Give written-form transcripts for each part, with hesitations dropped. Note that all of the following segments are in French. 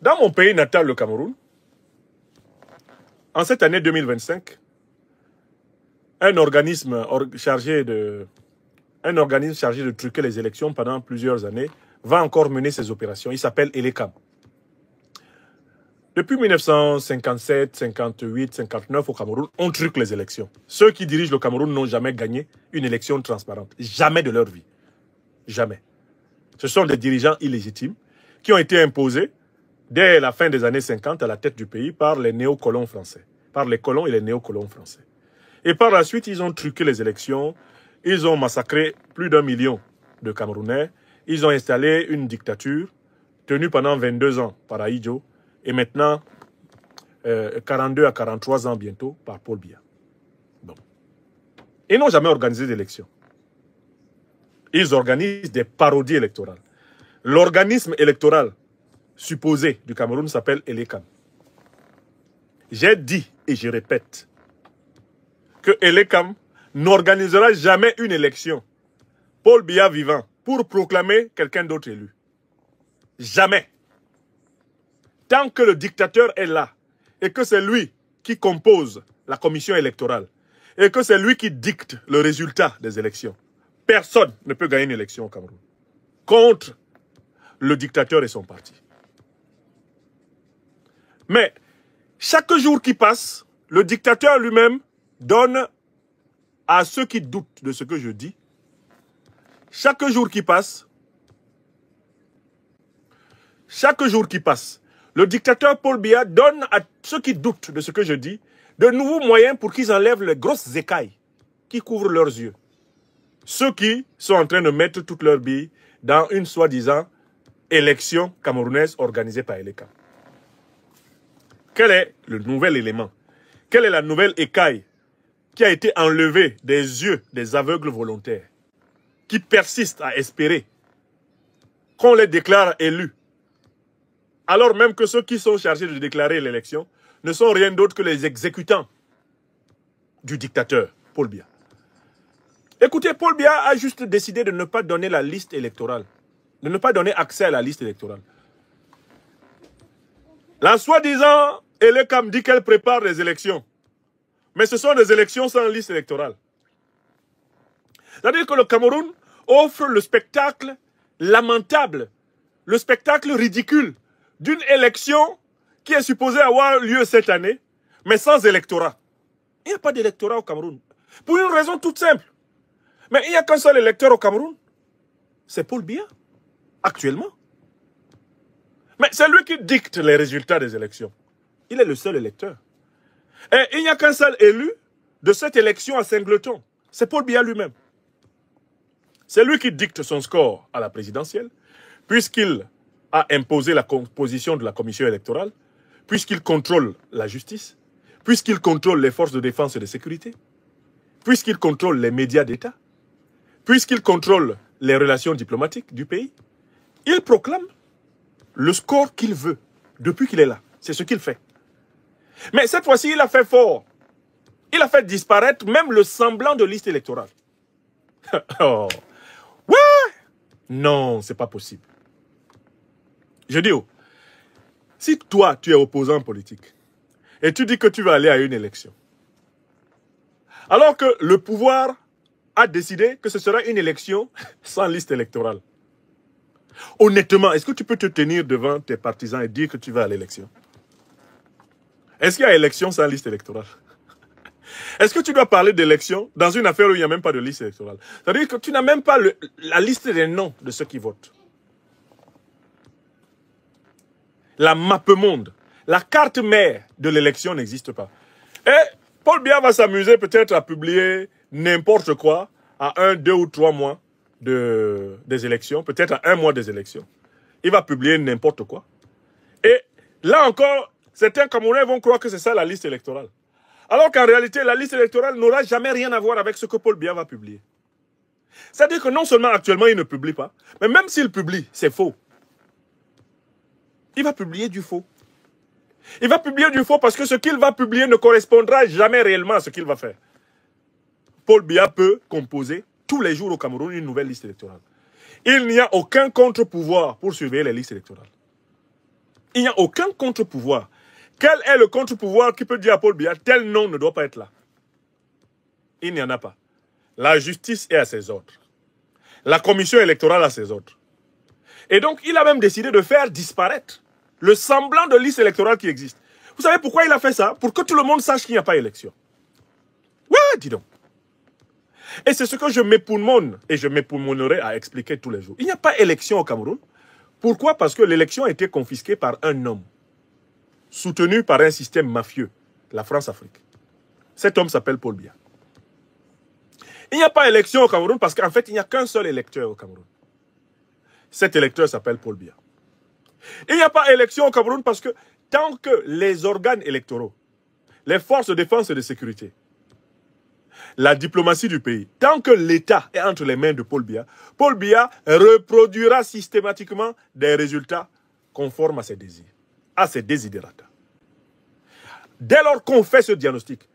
Dans mon pays natal, le Cameroun, en cette année 2025, un organisme chargé de truquer les élections pendant plusieurs années va encore mener ses opérations. Il s'appelle Elekam. Depuis 1957, 58, 59 au Cameroun, on truque les élections. Ceux qui dirigent le Cameroun n'ont jamais gagné une élection transparente. Jamais de leur vie. Jamais. Ce sont des dirigeants illégitimes qui ont été imposés dès la fin des années 50 à la tête du pays par les néocolons français. Par les colons et les néocolons français. Et par la suite, ils ont truqué les élections. Ils ont massacré plus d'1 million de Camerounais. Ils ont installé une dictature tenue pendant 22 ans par Ahidjo. Et maintenant, 42 à 43 ans bientôt par Paul Biya. Bon. Ils n'ont jamais organisé d'élection. Ils organisent des parodies électorales. L'organisme électoral supposé du Cameroun s'appelle Elekam. J'ai dit et je répète que Elekam n'organisera jamais une élection, Paul Biya vivant, pour proclamer quelqu'un d'autre élu. Jamais. Tant que le dictateur est là, et que c'est lui qui compose la commission électorale, et que c'est lui qui dicte le résultat des élections, personne ne peut gagner une élection au Cameroun. Contre le dictateur et son parti. Mais, chaque jour qui passe, le dictateur lui-même donne à ceux qui doutent de ce que je dis, chaque jour qui passe, le dictateur Paul Biya donne à ceux qui doutent de ce que je dis de nouveaux moyens pour qu'ils enlèvent les grosses écailles qui couvrent leurs yeux. Ceux qui sont en train de mettre toutes leurs billes dans une soi-disant élection camerounaise organisée par Elekam. Quel est le nouvel élément? Quelle est la nouvelle écaille qui a été enlevée des yeux des aveugles volontaires qui persistent à espérer qu'on les déclare élus, alors même que ceux qui sont chargés de déclarer l'élection ne sont rien d'autre que les exécutants du dictateur, Paul Biya. Écoutez, Paul Biya a juste décidé de ne pas donner la liste électorale, de ne pas donner accès à la liste électorale. La soi-disant Elekam dit qu'elle prépare les élections, mais ce sont des élections sans liste électorale. C'est-à-dire que le Cameroun offre le spectacle lamentable, le spectacle ridicule d'une élection qui est supposée avoir lieu cette année, mais sans électorat. Il n'y a pas d'électorat au Cameroun. Pour une raison toute simple. Mais il n'y a qu'un seul électeur au Cameroun. C'est Paul Biya, actuellement. Mais c'est lui qui dicte les résultats des élections. Il est le seul électeur. Et il n'y a qu'un seul élu de cette élection à Singleton. C'est Paul Biya lui-même. C'est lui qui dicte son score à la présidentielle, puisqu'il a imposé la composition de la commission électorale, puisqu'il contrôle la justice, puisqu'il contrôle les forces de défense et de sécurité, puisqu'il contrôle les médias d'État, puisqu'il contrôle les relations diplomatiques du pays. Il proclame le score qu'il veut depuis qu'il est là. C'est ce qu'il fait. Mais cette fois-ci, il a fait fort. Il a fait disparaître même le semblant de liste électorale. Oh. Ouais! Non, c'est pas possible. Je dis, si toi, tu es opposant politique, et tu dis que tu vas aller à une élection, alors que le pouvoir a décidé que ce sera une élection sans liste électorale, honnêtement, est-ce que tu peux te tenir devant tes partisans et dire que tu vas à l'élection? Est-ce qu'il y a élection sans liste électorale? Est-ce que tu dois parler d'élection dans une affaire où il n'y a même pas de liste électorale? C'est-à-dire que tu n'as même pas la liste des noms de ceux qui votent. La mappemonde, la carte mère de l'élection n'existe pas. Et Paul Biya va s'amuser peut-être à publier n'importe quoi à 1, 2 ou 3 mois des élections, peut-être à 1 mois des élections. Il va publier n'importe quoi. Et là encore, certains Camerounais vont croire que c'est ça la liste électorale. Alors qu'en réalité, la liste électorale n'aura jamais rien à voir avec ce que Paul Biya va publier. C'est-à-dire que non seulement actuellement il ne publie pas, mais même s'il publie, c'est faux. Il va publier du faux. Il va publier du faux parce que ce qu'il va publier ne correspondra jamais réellement à ce qu'il va faire. Paul Biya peut composer tous les jours au Cameroun une nouvelle liste électorale. Il n'y a aucun contre-pouvoir pour surveiller les listes électorales. Il n'y a aucun contre-pouvoir. Quel est le contre-pouvoir qui peut dire à Paul Biya, tel nom ne doit pas être là? Il n'y en a pas. La justice est à ses ordres. La commission électorale a ses ordres. Et donc, il a même décidé de faire disparaître le semblant de liste électorale qui existe. Vous savez pourquoi il a fait ça? Pour que tout le monde sache qu'il n'y a pas élection. Ouais, dis donc. Et c'est ce que je m'époumonne et je m'époumonerai à expliquer tous les jours. Il n'y a pas élection au Cameroun. Pourquoi? Parce que l'élection a été confisquée par un homme, soutenu par un système mafieux, la France-Afrique. Cet homme s'appelle Paul Biya. Il n'y a pas élection au Cameroun parce qu'en fait, il n'y a qu'un seul électeur au Cameroun. Cet électeur s'appelle Paul Biya. Il n'y a pas élection au Cameroun parce que tant que les organes électoraux, les forces de défense et de sécurité, la diplomatie du pays, tant que l'État est entre les mains de Paul Biya reproduira systématiquement des résultats conformes à ses désirs, à ses désidérata. Dès lors qu'on fait ce diagnostic,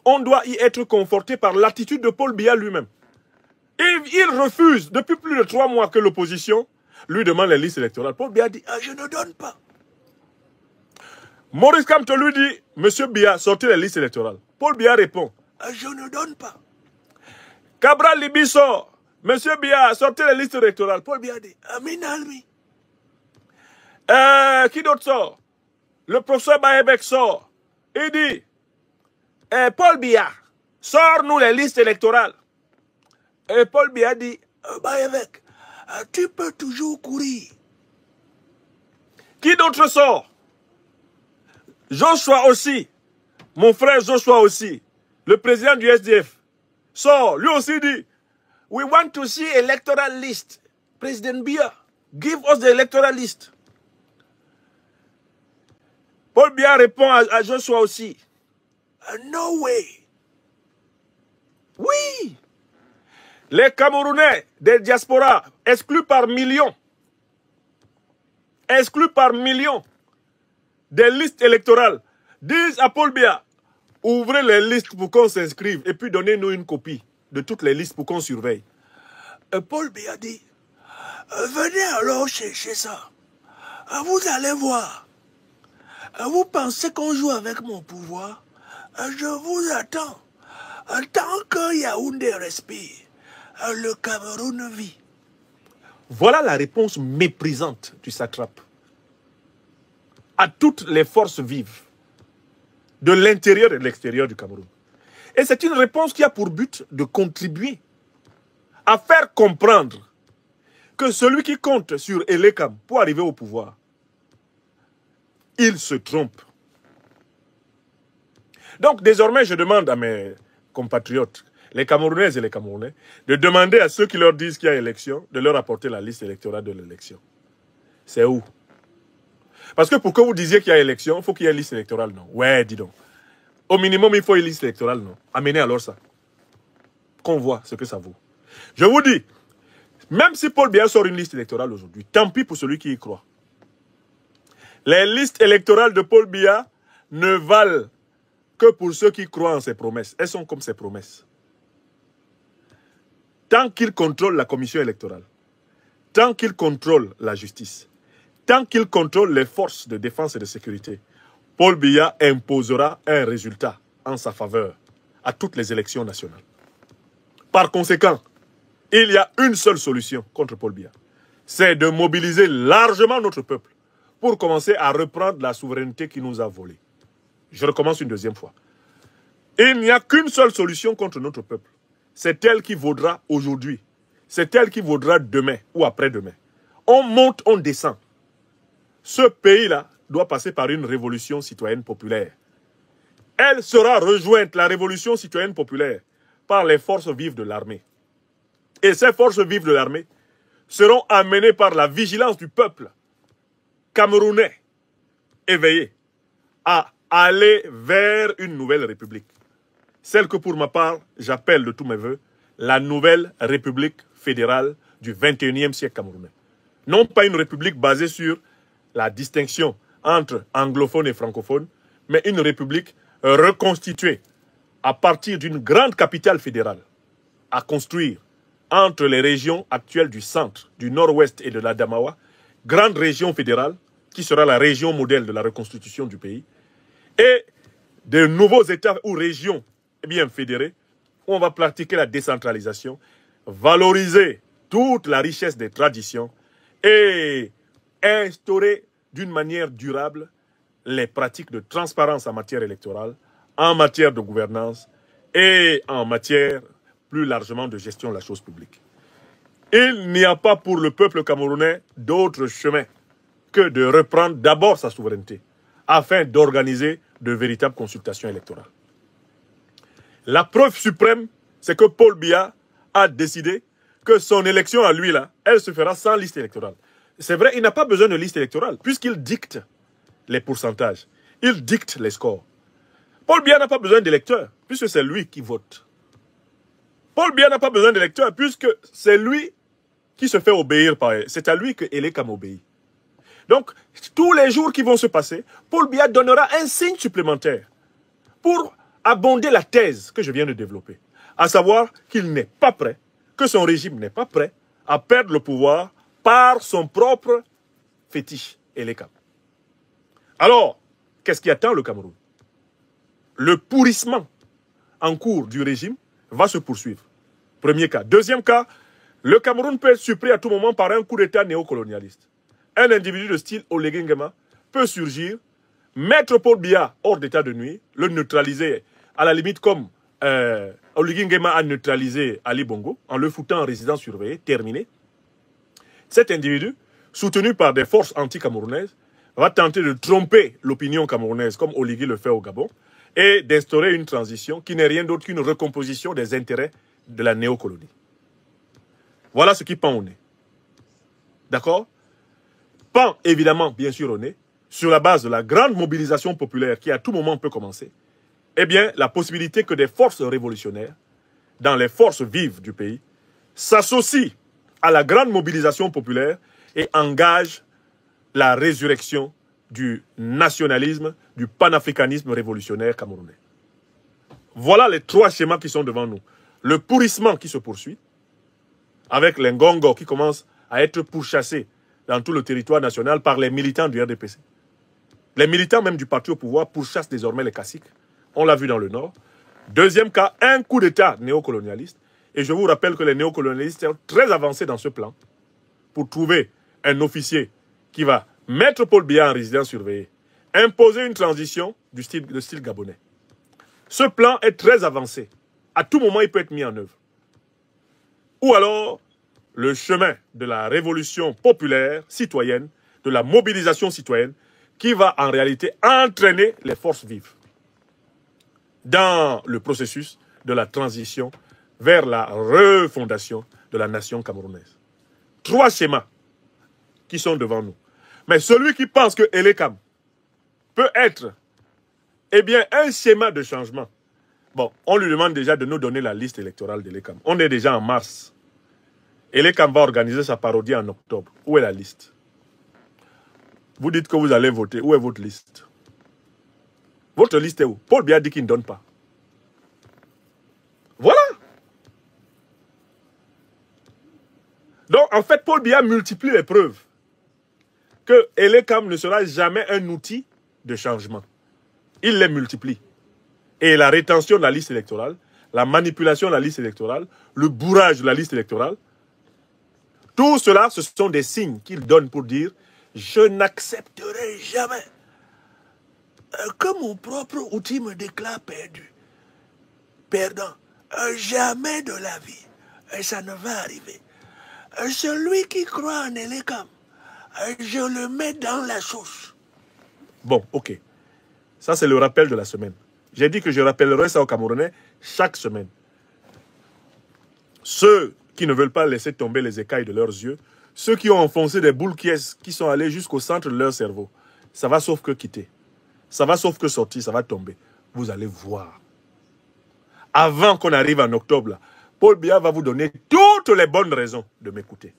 on doit y être conforté par l'attitude de Paul Biya lui-même. Il refuse, depuis plus de 3 mois que l'opposition lui demande les listes électorales. Paul Biya dit, je ne donne pas. Maurice Kamto lui dit, Monsieur Biya, sortez les listes électorales. Paul Biya répond, je ne donne pas. Cabral Libi sort, Monsieur Biya, sortez les listes électorales. Paul Biya dit, Amin Almi. Qui d'autre sort? Le professeur Bayebek sort. Il dit, Paul Biya, sors-nous les listes électorales. Et Paul Biya dit, Bayebek, tu peux toujours courir. Qui d'autre sort? Joshua aussi, mon frère Joshua aussi, le président du SDF, sort, lui aussi dit, we want to see electoral list. President Biya, give us the electoral list. Paul Biya répond à Joshua aussi, no way. Oui. Les Camerounais des diasporas, exclus par millions des listes électorales, disent à Paul Biya, ouvrez les listes pour qu'on s'inscrive et puis donnez-nous une copie de toutes les listes pour qu'on surveille. Paul Biya dit, venez alors chercher ça. Vous allez voir. Vous pensez qu'on joue avec mon pouvoir? Je vous attends. Tant que Yaoundé respire, le Cameroun vit. Voilà la réponse méprisante du satrape à toutes les forces vives de l'intérieur et de l'extérieur du Cameroun. Et c'est une réponse qui a pour but de contribuer à faire comprendre que celui qui compte sur Elekam pour arriver au pouvoir, il se trompe. Donc désormais, je demande à mes compatriotes, les Camerounaises et les Camerounais, de demander à ceux qui leur disent qu'il y a élection, de leur apporter la liste électorale de l'élection. C'est où? Parce que pour que vous disiez qu'il y a élection, il faut qu'il y ait une liste électorale, non? Ouais, dis donc. Au minimum, il faut une liste électorale, non? Amenez alors ça. Qu'on voit ce que ça vaut. Je vous dis, même si Paul Biya sort une liste électorale aujourd'hui, tant pis pour celui qui y croit. Les listes électorales de Paul Biya ne valent que pour ceux qui croient en ses promesses. Elles sont comme ses promesses. Tant qu'il contrôle la commission électorale, tant qu'il contrôle la justice, tant qu'il contrôle les forces de défense et de sécurité, Paul Biya imposera un résultat en sa faveur à toutes les élections nationales. Par conséquent, il y a une seule solution contre Paul Biya. C'est de mobiliser largement notre peuple pour commencer à reprendre la souveraineté qui nous a volée. Je recommence une deuxième fois. Il n'y a qu'une seule solution contre notre peuple. C'est elle qui vaudra aujourd'hui. C'est elle qui vaudra demain ou après-demain. On monte, on descend. Ce pays-là doit passer par une révolution citoyenne populaire. Elle sera rejointe, la révolution citoyenne populaire, par les forces vives de l'armée. Et ces forces vives de l'armée seront amenées par la vigilance du peuple camerounais éveillé à aller vers une nouvelle république. Celle que pour ma part, j'appelle de tous mes voeux la nouvelle république fédérale du 21e siècle camerounais. Non pas une république basée sur la distinction entre anglophones et francophones, mais une république reconstituée à partir d'une grande capitale fédérale à construire entre les régions actuelles du centre, du nord-ouest et de l'Adamawa, grande région fédérale qui sera la région modèle de la reconstitution du pays, et de nouveaux États ou régions bien fédérées, où on va pratiquer la décentralisation, valoriser toute la richesse des traditions et instaurer d'une manière durable les pratiques de transparence en matière électorale, en matière de gouvernance et en matière plus largement de gestion de la chose publique. Il n'y a pas pour le peuple camerounais d'autre chemin que de reprendre d'abord sa souveraineté afin d'organiser de véritables consultations électorales. La preuve suprême, c'est que Paul Biya a décidé que son élection à lui, là, elle se fera sans liste électorale. C'est vrai, il n'a pas besoin de liste électorale, puisqu'il dicte les pourcentages, il dicte les scores. Paul Biya n'a pas besoin d'électeurs, puisque c'est lui qui vote. Paul Biya n'a pas besoin d'électeurs, puisque c'est lui qui se fait obéir par elle. C'est à lui que Elekam obéit. Donc, tous les jours qui vont se passer, Paul Biya donnera un signe supplémentaire pour abonder la thèse que je viens de développer, à savoir qu'il n'est pas prêt, que son régime n'est pas prêt à perdre le pouvoir par son propre fétiche, Elekam. Alors, qu'est-ce qui attend le Cameroun? Le pourrissement en cours du régime va se poursuivre. Premier cas. Deuxième cas, le Cameroun peut être surpris à tout moment par un coup d'État néocolonialiste. Un individu de style Oligui Nguema peut surgir, mettre Paul Biya hors d'état de nuire, le neutraliser, à la limite comme Oligui Nguema a neutralisé Ali Bongo, en le foutant en résidence surveillée, terminé. Cet individu, soutenu par des forces anti-camerounaises, va tenter de tromper l'opinion camerounaise, comme Oligui le fait au Gabon, et d'instaurer une transition qui n'est rien d'autre qu'une recomposition des intérêts de la néocolonie. Voilà ce qui pend au nez. D'accord? Pend évidemment, bien sûr, au nez, sur la base de la grande mobilisation populaire qui à tout moment peut commencer, eh bien, la possibilité que des forces révolutionnaires, dans les forces vives du pays, s'associent à la grande mobilisation populaire et engagent la résurrection du nationalisme, du panafricanisme révolutionnaire camerounais. Voilà les trois schémas qui sont devant nous. Le pourrissement qui se poursuit, avec les Ngongo qui commencent à être pourchassés dans tout le territoire national par les militants du RDPC. Les militants même du parti au pouvoir pourchassent désormais les caciques. On l'a vu dans le Nord. Deuxième cas, un coup d'État néocolonialiste. Et je vous rappelle que les néocolonialistes sont très avancés dans ce plan pour trouver un officier qui va mettre Paul Biya en résidence surveillée, imposer une transition de style gabonais. Ce plan est très avancé. À tout moment, il peut être mis en œuvre. Ou alors, le chemin de la révolution populaire, citoyenne, de la mobilisation citoyenne, qui va en réalité entraîner les forces vives dans le processus de la transition vers la refondation de la nation camerounaise. Trois schémas qui sont devant nous. Mais celui qui pense que Elekam peut être, eh bien, un schéma de changement. Bon, on lui demande déjà de nous donner la liste électorale d'Elekam. On est déjà en mars. Elekam va organiser sa parodie en octobre. Où est la liste? Vous dites que vous allez voter. Où est votre liste? Votre liste est où? Paul Biya dit qu'il ne donne pas. Voilà. Donc, en fait, Paul Biya multiplie les preuves que Elekam ne sera jamais un outil de changement. Il les multiplie. Et la rétention de la liste électorale, la manipulation de la liste électorale, le bourrage de la liste électorale, tout cela, ce sont des signes qu'il donne pour dire « Je n'accepterai jamais que mon propre outil me déclare perdu, perdant. Jamais de la vie. Et ça ne va arriver. Celui qui croit en Elekam, je le mets dans la sauce. » Bon, ok. Ça, c'est le rappel de la semaine. J'ai dit que je rappellerai ça aux Camerounais chaque semaine. Ceux qui ne veulent pas laisser tomber les écailles de leurs yeux, ceux qui ont enfoncé des boules qui sont allés jusqu'au centre de leur cerveau, ça va sauf que quitter. Ça va sauf que sortir, ça va tomber. Vous allez voir. Avant qu'on arrive en octobre, là, Paul Biya va vous donner toutes les bonnes raisons de m'écouter.